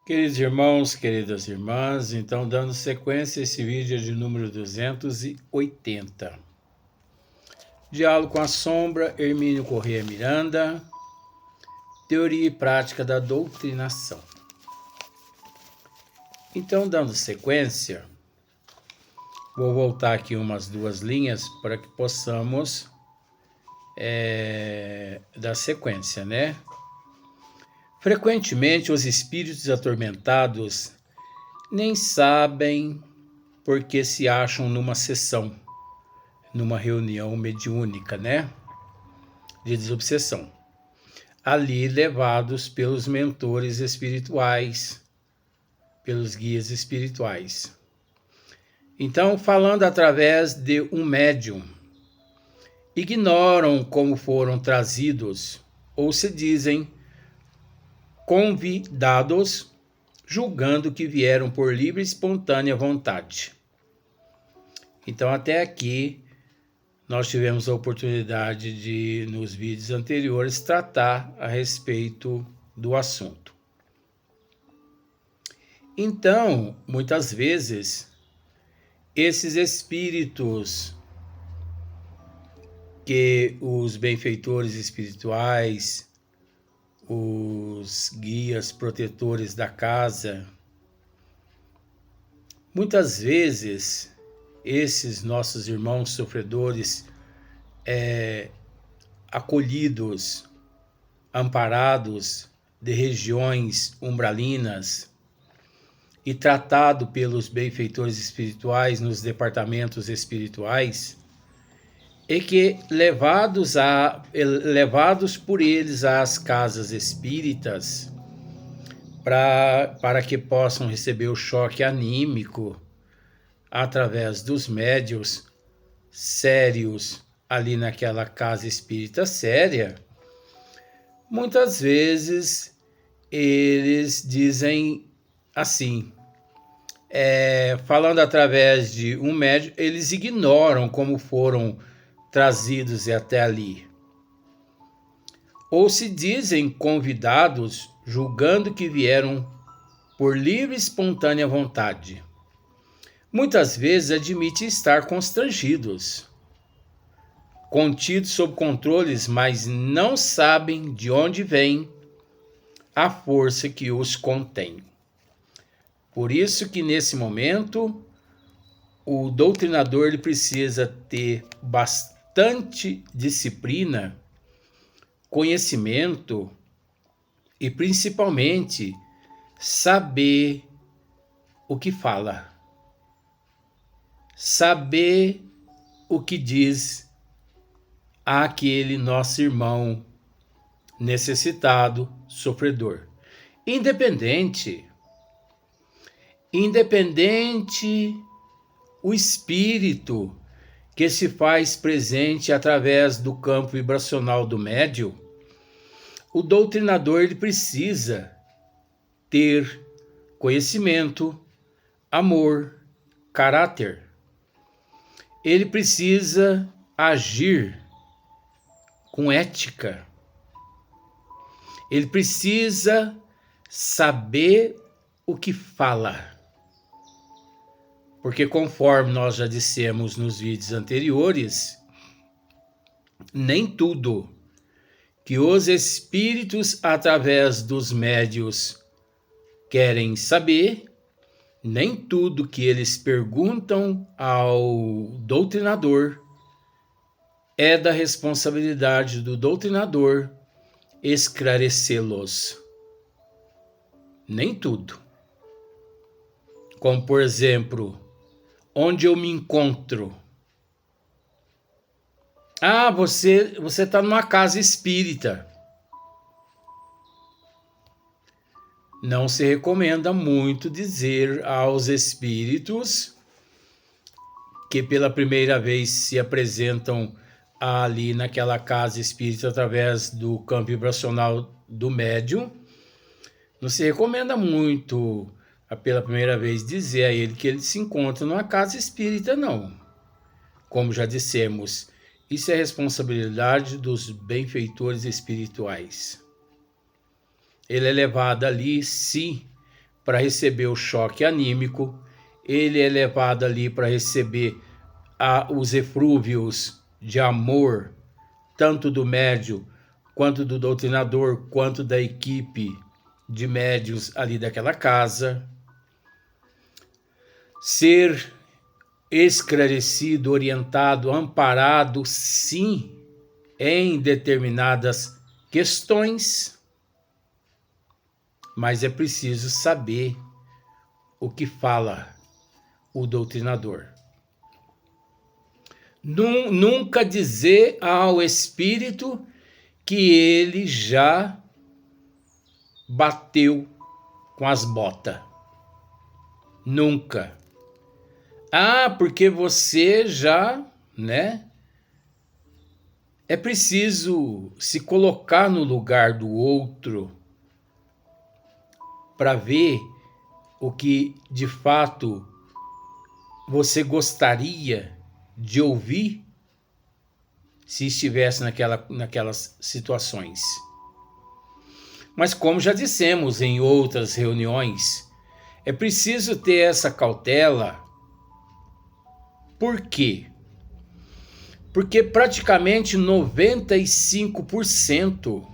Queridos irmãos, queridas irmãs, então dando sequência a esse vídeo de número 280. Diálogo com a Sombra, Hermínio Corrêa Miranda, Teoria e Prática da Doutrinação. Então, dando sequência, vou voltar aqui umas duas linhas para que possamos dar sequência, né? Frequentemente, os espíritos atormentados nem sabem porque se acham numa sessão, numa reunião mediúnica, né? De desobsessão. Ali levados pelos mentores espirituais, pelos guias espirituais. Então, falando através de um médium, ignoram como foram trazidos, ou se dizem convidados, julgando que vieram por livre e espontânea vontade. Então, até aqui, nós tivemos a oportunidade de, nos vídeos anteriores, tratar a respeito do assunto. Então, muitas vezes, esses espíritos que os benfeitores espirituais, os guias protetores da casa, muitas vezes esses nossos irmãos sofredores acolhidos, amparados de regiões umbralinas e tratado pelos benfeitores espirituais nos departamentos espirituais, e que levados por eles às casas espíritas para que possam receber o choque anímico através dos médiuns sérios ali naquela casa espírita séria, muitas vezes eles dizem assim, falando através de um médium, eles ignoram como foram trazidos até ali. Ou se dizem convidados, julgando que vieram por livre e espontânea vontade. Muitas vezes admitem estar constrangidos, contidos sob controles, mas não sabem de onde vem a força que os contém. Por isso que nesse momento o doutrinador ele precisa ter bastante disciplina, conhecimento e principalmente saber o que fala, saber o que diz àquele nosso irmão necessitado, sofredor. Independente o espírito que se faz presente através do campo vibracional do médium, o doutrinador ele precisa ter conhecimento, amor, caráter. Ele precisa agir com ética. Ele precisa saber o que fala. Porque conforme nós já dissemos nos vídeos anteriores, nem tudo que os espíritos através dos médiuns querem saber, nem tudo que eles perguntam ao doutrinador é da responsabilidade do doutrinador esclarecê-los. Nem tudo. Como, por exemplo, onde eu me encontro? Ah, você está numa casa espírita. Não se recomenda muito dizer aos espíritos que pela primeira vez se apresentam ali naquela casa espírita através do campo vibracional do médium. Não se recomenda muito pela primeira vez dizer a ele que ele se encontra numa casa espírita, não. Como já dissemos, isso é responsabilidade dos benfeitores espirituais. Ele é levado ali, sim, para receber o choque anímico, ele é levado ali para receber os eflúvios de amor, tanto do médium, quanto do doutrinador, quanto da equipe de médiuns ali daquela casa. Ser esclarecido, orientado, amparado, sim, em determinadas questões, mas é preciso saber o que fala o doutrinador. Nunca dizer ao espírito que ele já bateu com as botas. Nunca. Porque você já, né? É preciso se colocar no lugar do outro para ver o que de fato você gostaria de ouvir se estivesse naquelas situações. Mas como já dissemos em outras reuniões, é preciso ter essa cautela. Por quê? Porque praticamente 95%,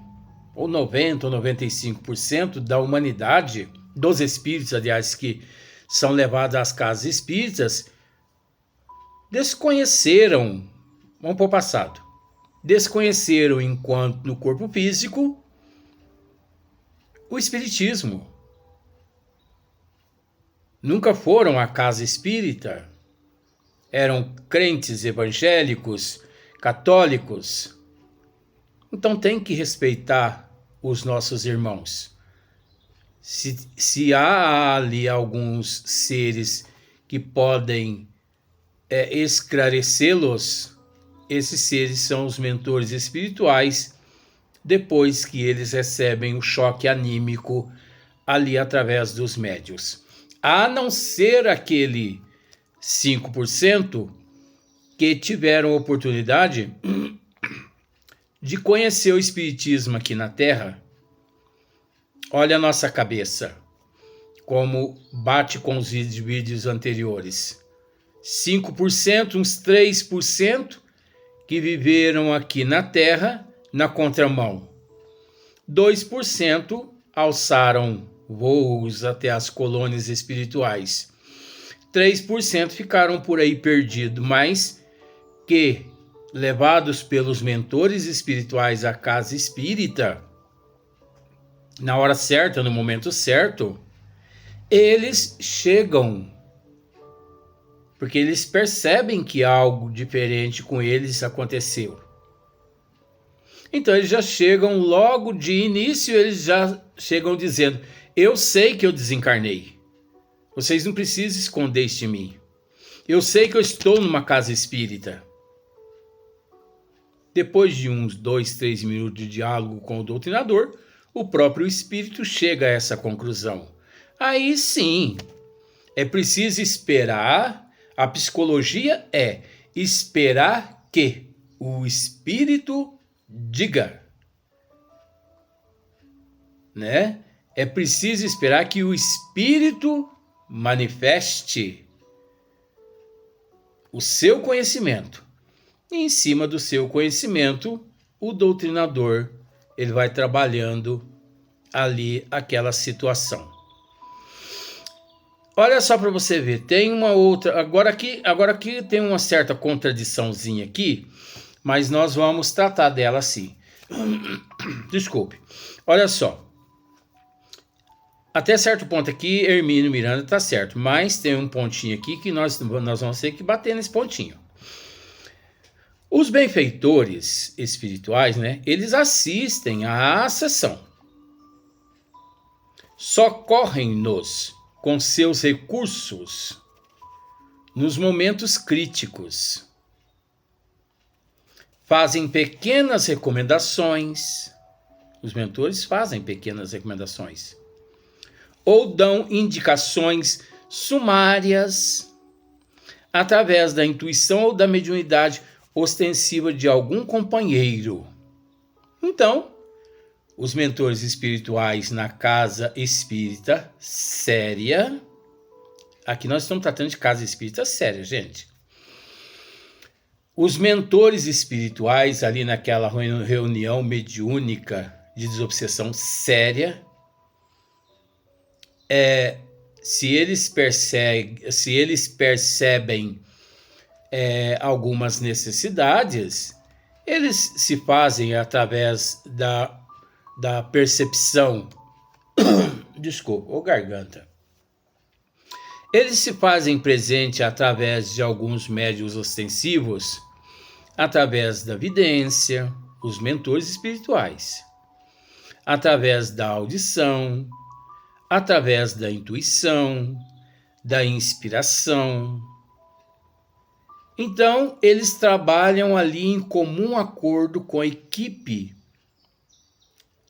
ou 90% ou 95% da humanidade, dos espíritos, aliás, que são levados às casas espíritas, desconheceram, vamos para o passado, desconheceram enquanto no corpo físico o espiritismo. Nunca foram à casa espírita. Eram crentes evangélicos, católicos. Então tem que respeitar os nossos irmãos. Se há ali alguns seres que podem esclarecê-los, esses seres são os mentores espirituais, depois que eles recebem o choque anímico ali através dos médiuns. A não ser aquele 5% que tiveram oportunidade de conhecer o espiritismo aqui na Terra. Olha a nossa cabeça, como bate com os vídeos anteriores. 5%, uns 3% que viveram aqui na Terra na contramão. 2% alçaram voos até as colônias espirituais. 3% ficaram por aí perdidos, mas que, levados pelos mentores espirituais à casa espírita, na hora certa, no momento certo, eles chegam, porque eles percebem que algo diferente com eles aconteceu. Então eles já chegam logo de início, eles já chegam dizendo: eu sei que eu desencarnei. Vocês não precisam esconder isso de mim. Eu sei que eu estou numa casa espírita. Depois de uns 2, 3 minutos de diálogo com o doutrinador, o próprio espírito chega a essa conclusão. Aí sim, é preciso esperar. A psicologia é esperar que o espírito diga, né? É preciso esperar que o espírito manifeste o seu conhecimento. E em cima do seu conhecimento, o doutrinador ele vai trabalhando ali aquela situação. Olha só para você ver, tem uma outra, agora aqui tem uma certa contradiçãozinha aqui, mas nós vamos tratar dela assim. Desculpe. Olha só. Até certo ponto aqui, Hermínio Miranda está certo, mas tem um pontinho aqui que nós vamos ter que bater nesse pontinho. Os benfeitores espirituais, né, eles assistem à sessão. Socorrem-nos com seus recursos nos momentos críticos. Fazem pequenas recomendações. Os mentores fazem pequenas recomendações. Ou dão indicações sumárias através da intuição ou da mediunidade ostensiva de algum companheiro. Então, os mentores espirituais na casa espírita séria. Aqui nós estamos tratando de casa espírita séria, gente. Os mentores espirituais ali naquela reunião mediúnica de desobsessão séria, se eles percebem algumas necessidades, eles se fazem através da percepção. Desculpa, garganta. Eles se fazem presente através de alguns médiuns ostensivos, através da vidência, os mentores espirituais, através da audição, através da intuição, da inspiração. Então, eles trabalham ali em comum acordo com a equipe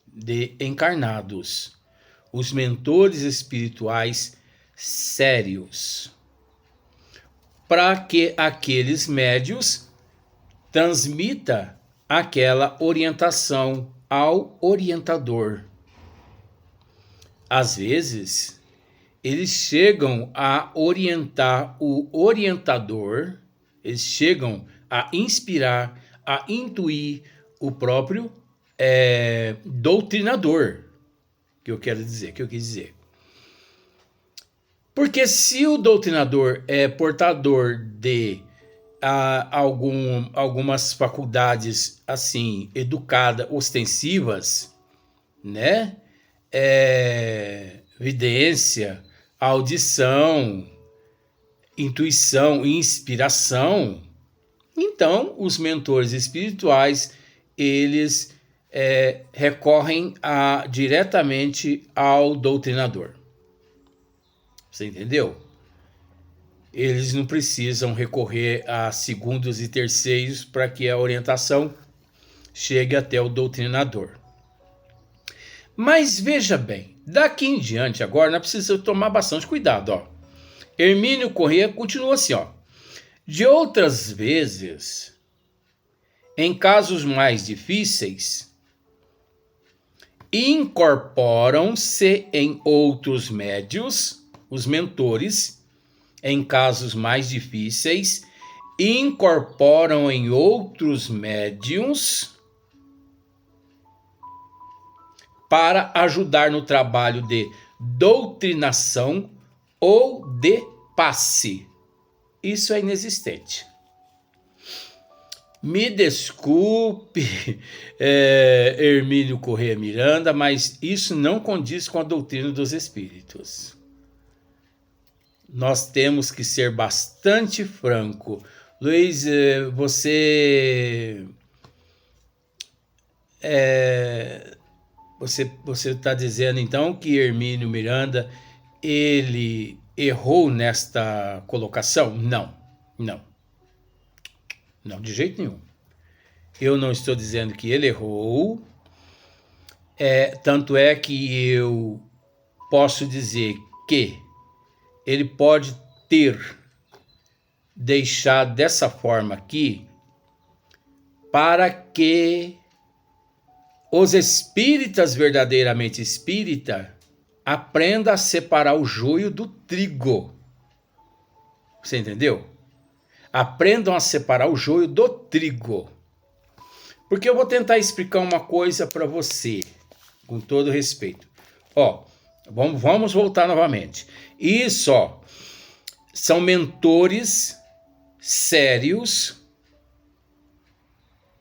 de encarnados, os mentores espirituais sérios, para que aqueles médios transmita aquela orientação ao orientador. Às vezes, eles chegam a orientar o orientador, eles chegam a inspirar, a intuir o próprio doutrinador, que eu quis dizer. Porque se o doutrinador é portador de algumas faculdades assim educadas, ostensivas, né? Vidência, audição, intuição, inspiração, então os mentores espirituais eles recorrem diretamente ao doutrinador. Você entendeu? Eles não precisam recorrer a segundos e terceiros para que a orientação chegue até o doutrinador. Mas veja bem, daqui em diante agora nós precisamos tomar bastante cuidado. Ó. Hermínio Corrêa continua assim, ó. De outras vezes, em casos mais difíceis, incorporam-se em outros médios, os mentores, em casos mais difíceis, incorporam em outros médiums para ajudar no trabalho de doutrinação ou de passe. Isso é inexistente. Me desculpe, Hermínio Corrêa Miranda, mas isso não condiz com a doutrina dos espíritos. Nós temos que ser bastante franco. Luiz, você está dizendo então que Hermínio Miranda ele errou nesta colocação? Não, de jeito nenhum. Eu não estou dizendo que ele errou. Tanto é que eu posso dizer que ele pode ter deixado dessa forma aqui para que os espíritas verdadeiramente espíritas aprendam a separar o joio do trigo. Você entendeu? Aprendam a separar o joio do trigo. Porque eu vou tentar explicar uma coisa para você, com todo respeito. Ó, vamos voltar novamente. Isso, ó, são mentores sérios,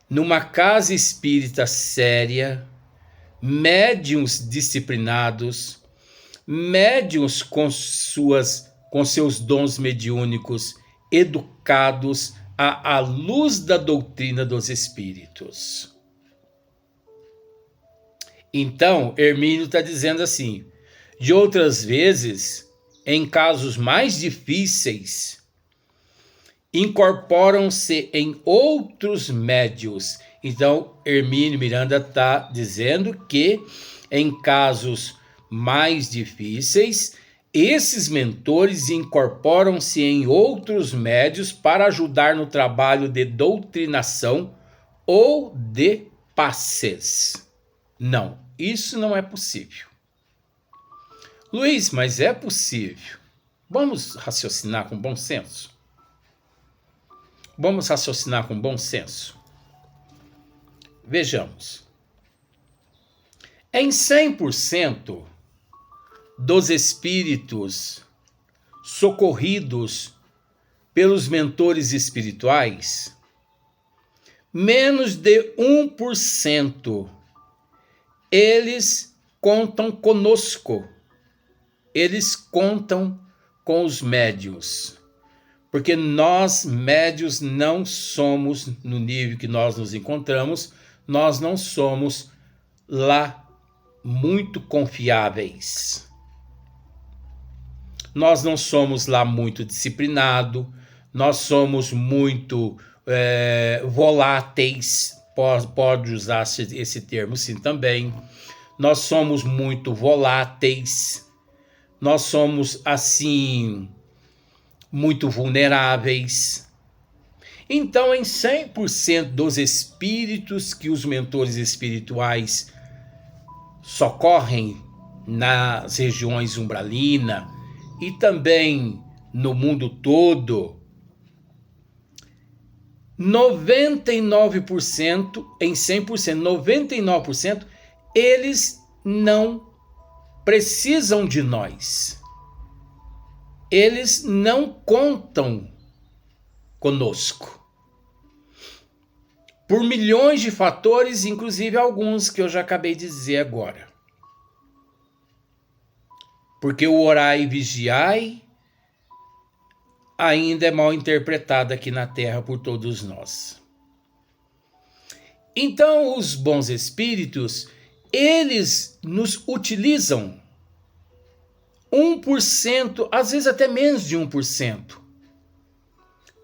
numa casa espírita séria, médiuns disciplinados, médiuns com seus dons mediúnicos, educados à luz da doutrina dos espíritos. Então, Hermínio está dizendo assim, de outras vezes, em casos mais difíceis, incorporam-se em outros médios. Então, Hermínio Miranda está dizendo que em casos mais difíceis, esses mentores incorporam-se em outros médios para ajudar no trabalho de doutrinação ou de passes. Não, isso não é possível. Luiz, mas é possível. Vamos raciocinar com bom senso? Vamos raciocinar com bom senso. Vejamos. Em 100% dos espíritos socorridos pelos mentores espirituais, menos de 1% eles contam conosco. Eles contam com os médiuns. Porque nós, médiuns, não somos, no nível que nós nos encontramos, nós não somos lá muito confiáveis. Nós não somos lá muito disciplinados, nós somos muito voláteis, pode usar esse termo sim também. Nós somos muito voláteis, nós somos assim muito vulneráveis. Então, em 100% dos espíritos que os mentores espirituais socorrem nas regiões umbralinas e também no mundo todo, 99%, em 100%, 99%, eles não precisam de nós. Eles não contam conosco. Por milhões de fatores, inclusive alguns que eu já acabei de dizer agora. Porque o orai e vigiai ainda é mal interpretado aqui na Terra por todos nós. Então, os bons espíritos, eles nos utilizam 1%, às vezes até menos de 1%,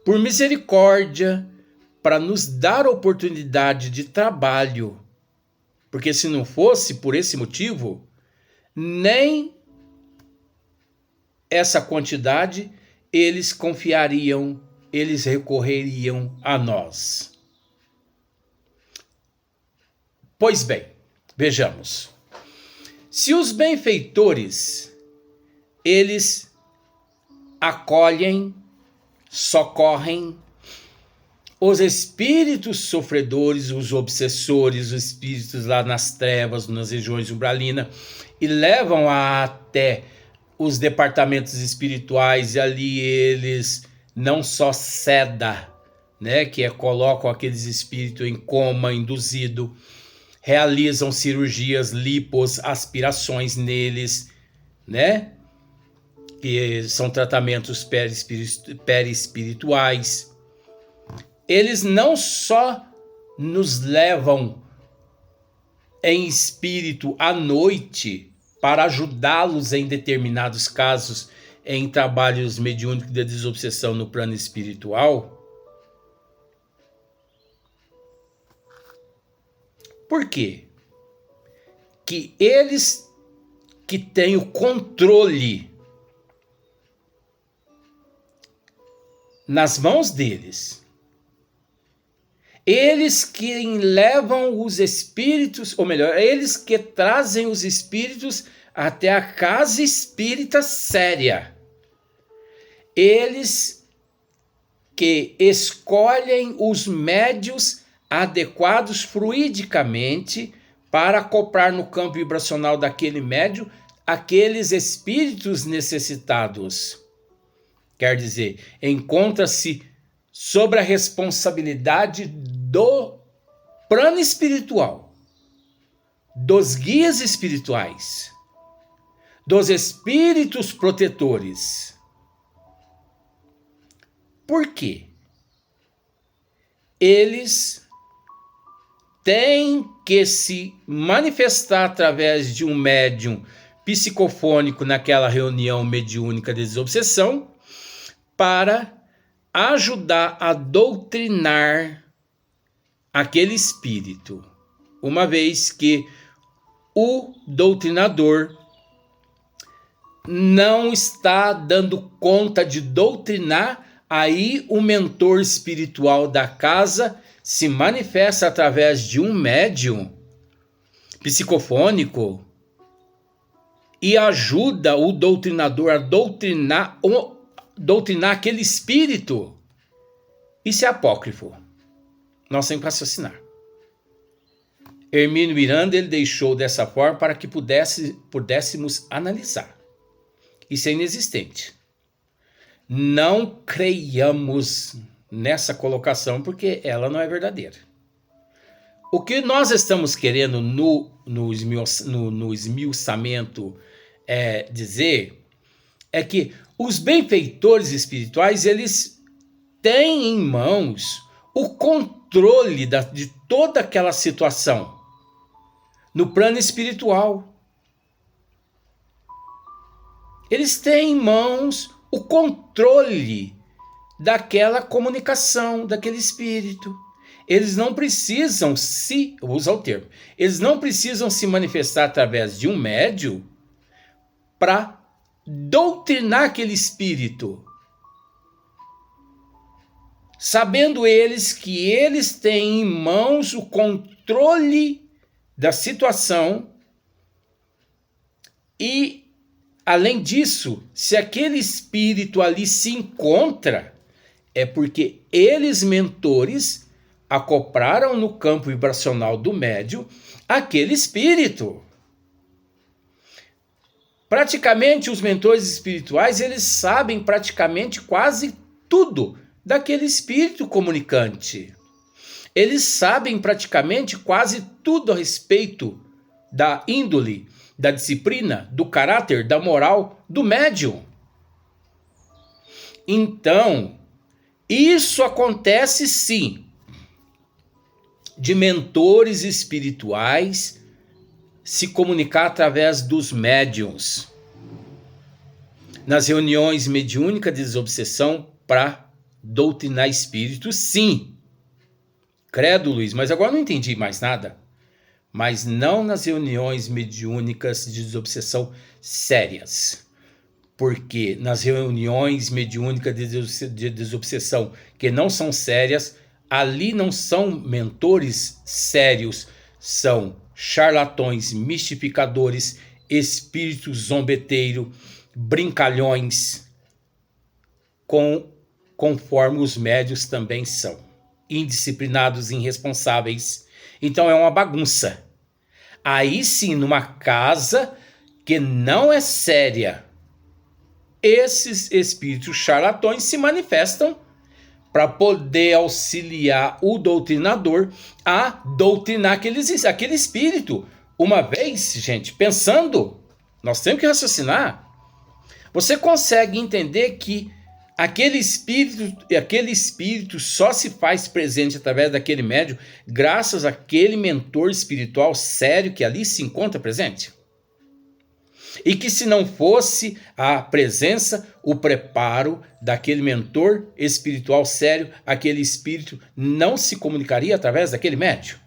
por misericórdia, para nos dar oportunidade de trabalho. Porque se não fosse por esse motivo, nem essa quantidade eles confiariam, eles recorreriam a nós. Pois bem, vejamos. Se os benfeitores, eles acolhem, socorrem os espíritos sofredores, os obsessores, os espíritos lá nas trevas, nas regiões umbralinas, e levam até os departamentos espirituais, e ali eles não só sedam, né, colocam aqueles espíritos em coma induzido, realizam cirurgias, lipos, aspirações neles, né, que são tratamentos perispirituais. Eles não só nos levam em espírito à noite para ajudá-los em determinados casos em trabalhos mediúnicos de desobsessão no plano espiritual. Por quê? Que eles que têm o controle nas mãos deles, eles que levam os espíritos, ou melhor, eles que trazem os espíritos até a casa espírita séria. Eles que escolhem os médios adequados fluidicamente para acoplar no campo vibracional daquele médio aqueles espíritos necessitados. Quer dizer, encontra-se sobre a responsabilidade do plano espiritual, dos guias espirituais, dos espíritos protetores. Por quê? Eles têm que se manifestar através de um médium psicofônico naquela reunião mediúnica de desobsessão para ajudar a doutrinar aquele espírito, uma vez que o doutrinador não está dando conta de doutrinar, aí o mentor espiritual da casa se manifesta através de um médium psicofônico e ajuda o doutrinador a doutrinar aquele espírito, isso é apócrifo. Nós temos que raciocinar. Hermínio Miranda ele deixou dessa forma para que pudéssemos analisar. Isso é inexistente. Não creiamos nessa colocação porque ela não é verdadeira. O que nós estamos querendo no esmiuçamento dizer é que os benfeitores espirituais eles têm em mãos o controle de toda aquela situação no plano espiritual. Eles têm em mãos o controle daquela comunicação, daquele espírito. Eles não precisam vou usar o termo, eles não precisam se manifestar através de um médium para doutrinar aquele espírito. Sabendo eles que eles têm em mãos o controle da situação e, além disso, se aquele espírito ali se encontra, é porque eles, mentores, acoplaram no campo vibracional do médium aquele espírito. Praticamente, os mentores espirituais, eles sabem praticamente quase tudo daquele espírito comunicante. Eles sabem praticamente quase tudo a respeito da índole, da disciplina, do caráter, da moral do médium. Então, isso acontece sim, de mentores espirituais se comunicar através dos médiuns. Nas reuniões mediúnicas de desobsessão para doutrinar espíritos, sim. Credo, Luiz, mas agora não entendi mais nada. Mas não nas reuniões mediúnicas de desobsessão sérias. Porque nas reuniões mediúnicas de desobsessão que não são sérias, ali não são mentores sérios, são charlatões, mistificadores, espíritos zombeteiros, brincalhões, conforme os médios também são. Indisciplinados, irresponsáveis. Então é uma bagunça. Aí sim, numa casa que não é séria, esses espíritos charlatões se manifestam para poder auxiliar o doutrinador a doutrinar aquele espírito. Uma vez, gente, pensando, nós temos que raciocinar. Você consegue entender que aquele espírito só se faz presente através daquele médium graças àquele mentor espiritual sério que ali se encontra presente? E que se não fosse a presença, o preparo daquele mentor espiritual sério, aquele espírito não se comunicaria através daquele médium?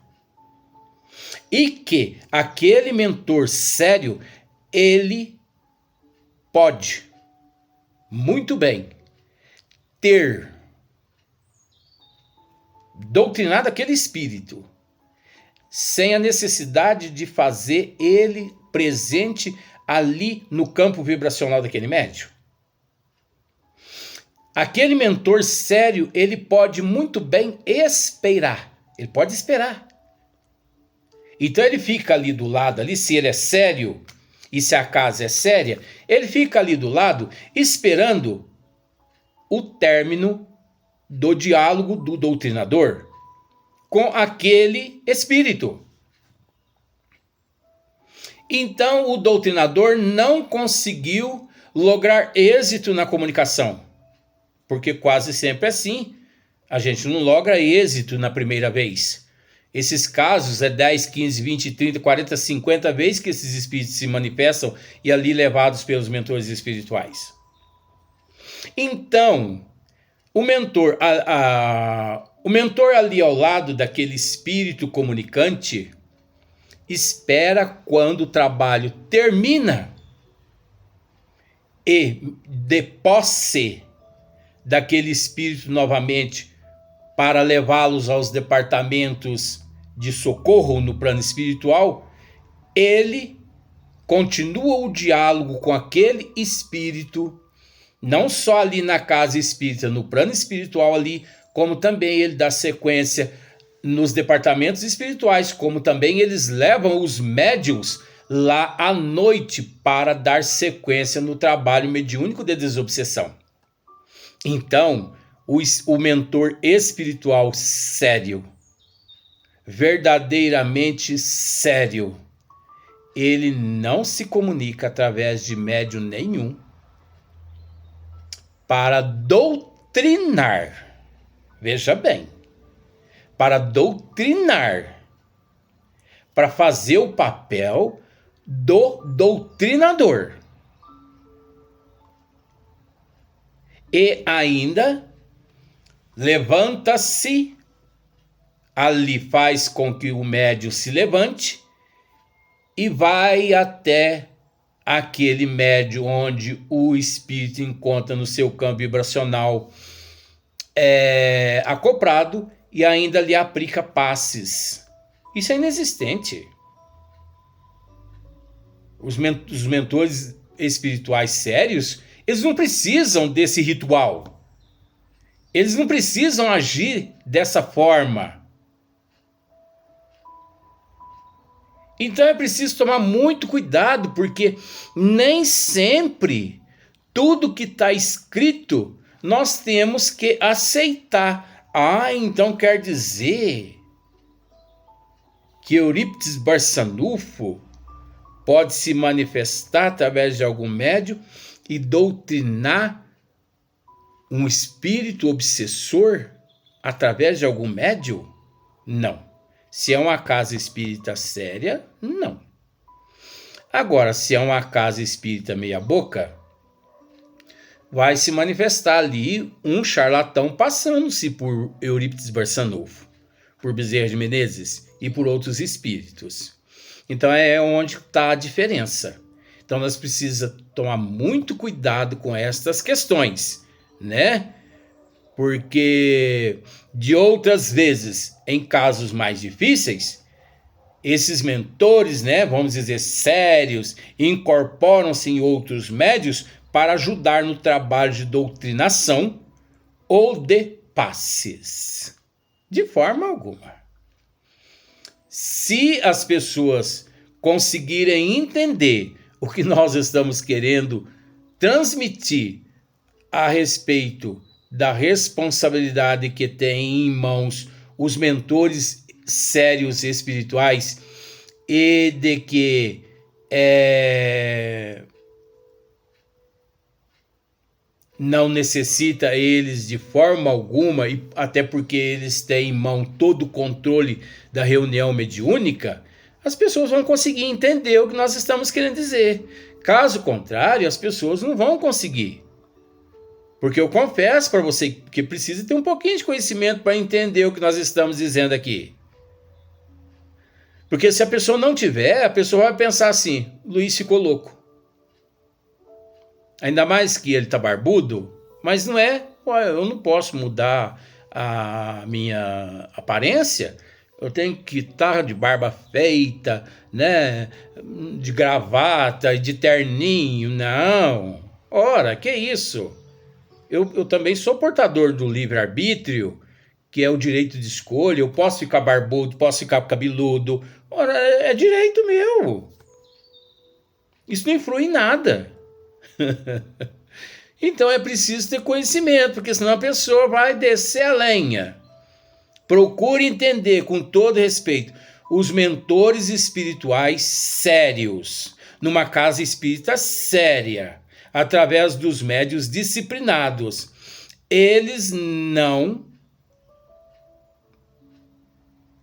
E que aquele mentor sério, ele pode muito bem ter doutrinado aquele espírito sem a necessidade de fazer ele presente ali no campo vibracional daquele médium. Aquele mentor sério, ele pode muito bem esperar. Ele pode esperar. Então ele fica ali do lado, ali, se ele é sério e se a casa é séria, ele fica ali do lado esperando o término do diálogo do doutrinador com aquele espírito. Então o doutrinador não conseguiu lograr êxito na comunicação, porque quase sempre assim, a gente não logra êxito na primeira vez. Esses casos é 10, 15, 20, 30, 40, 50 vezes que esses espíritos se manifestam e ali levados pelos mentores espirituais. Então, o mentor ali ao lado daquele espírito comunicante espera quando o trabalho termina e de posse daquele espírito novamente para levá-los aos departamentos de socorro no plano espiritual, ele continua o diálogo com aquele espírito, não só ali na casa espírita, no plano espiritual ali, como também ele dá sequência nos departamentos espirituais, como também eles levam os médiuns lá à noite para dar sequência no trabalho mediúnico de desobsessão. Então, o mentor espiritual sério, verdadeiramente sério, ele não se comunica através de médium nenhum para doutrinar. Veja bem, para doutrinar, para fazer o papel do doutrinador. E ainda levanta-se, ali faz com que o médium se levante e vai até aquele médium onde o espírito encontra no seu campo vibracional acoplado e ainda lhe aplica passes. Isso é inexistente. Os mentores espirituais sérios, eles não precisam desse ritual. Eles não precisam agir dessa forma. Então é preciso tomar muito cuidado, porque nem sempre tudo que está escrito nós temos que aceitar. Então quer dizer que Eurípides Barçanufo pode se manifestar através de algum médium e doutrinar um espírito obsessor através de algum médium? Não. Se é uma casa espírita séria, não. Agora, se é uma casa espírita meia boca, vai se manifestar ali um charlatão passando-se por Eurípides Barçanufo, por Bezerra de Menezes e por outros espíritos. Então é onde está a diferença. Então nós precisamos tomar muito cuidado com estas questões, né? Porque de outras vezes, em casos mais difíceis, esses mentores, né, vamos dizer, sérios, incorporam-se em outros médios para ajudar no trabalho de doutrinação ou de passes. De forma alguma. Se as pessoas conseguirem entender o que nós estamos querendo transmitir a respeito da responsabilidade que tem em mãos os mentores sérios espirituais e de que não necessita eles de forma alguma, e até porque eles têm em mão todo o controle da reunião mediúnica, as pessoas vão conseguir entender o que nós estamos querendo dizer. Caso contrário, as pessoas não vão conseguir. Porque eu confesso para você que precisa ter um pouquinho de conhecimento para entender o que nós estamos dizendo aqui. Porque se a pessoa não tiver, a pessoa vai pensar assim: Luiz ficou louco. Ainda mais que ele está barbudo, mas não é. Eu não posso mudar a minha aparência. Eu tenho que estar de barba feita, né? De gravata e de terninho. Não. Ora, que isso? Eu também sou portador do livre-arbítrio, que é o direito de escolha. Eu posso ficar barbudo, posso ficar cabeludo. Ora, é direito meu. Isso não influi em nada. Então é preciso ter conhecimento, porque senão a pessoa vai descer a lenha. Procure entender com todo respeito os mentores espirituais sérios, numa casa espírita séria, através dos médios disciplinados. Eles não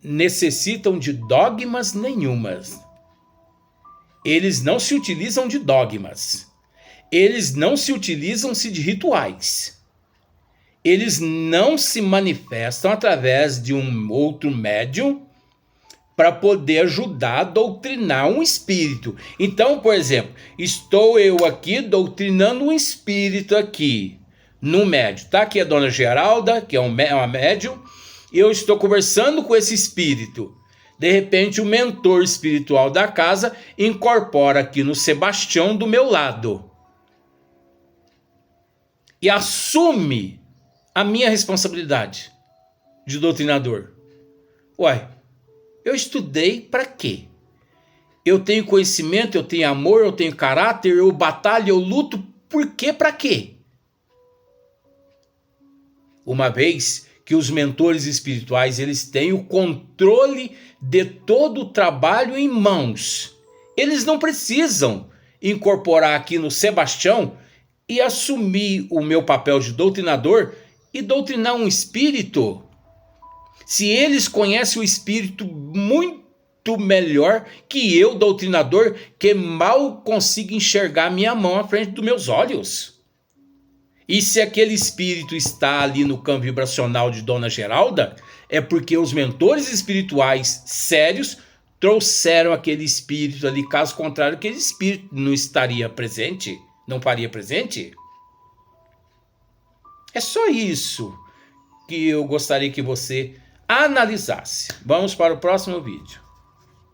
necessitam de dogmas nenhumas. Eles não se utilizam de dogmas. Eles não se utilizam-se de rituais. Eles não se manifestam através de um outro médium para poder ajudar a doutrinar um espírito. Então, por exemplo, estou eu aqui doutrinando um espírito aqui, no médium. Tá aqui a dona Geralda, que é uma médium, e eu estou conversando com esse espírito. De repente, o mentor espiritual da casa incorpora aqui no Sebastião do meu lado e assume a minha responsabilidade de doutrinador. Uai, eu estudei para quê? Eu tenho conhecimento, eu tenho amor, eu tenho caráter, eu batalho, eu luto, por quê, para quê? Uma vez que os mentores espirituais, eles têm o controle de todo o trabalho em mãos. Eles não precisam incorporar aqui no Sebastião e assumir o meu papel de doutrinador e doutrinar um espírito. Se eles conhecem o espírito muito melhor que eu, doutrinador, que mal consigo enxergar minha mão à frente dos meus olhos. E se aquele espírito está ali no campo vibracional de Dona Geralda, é porque os mentores espirituais sérios trouxeram aquele espírito ali. Caso contrário, aquele espírito não estaria presente, não faria presente. É só isso que eu gostaria que você analisasse. Vamos para o próximo vídeo.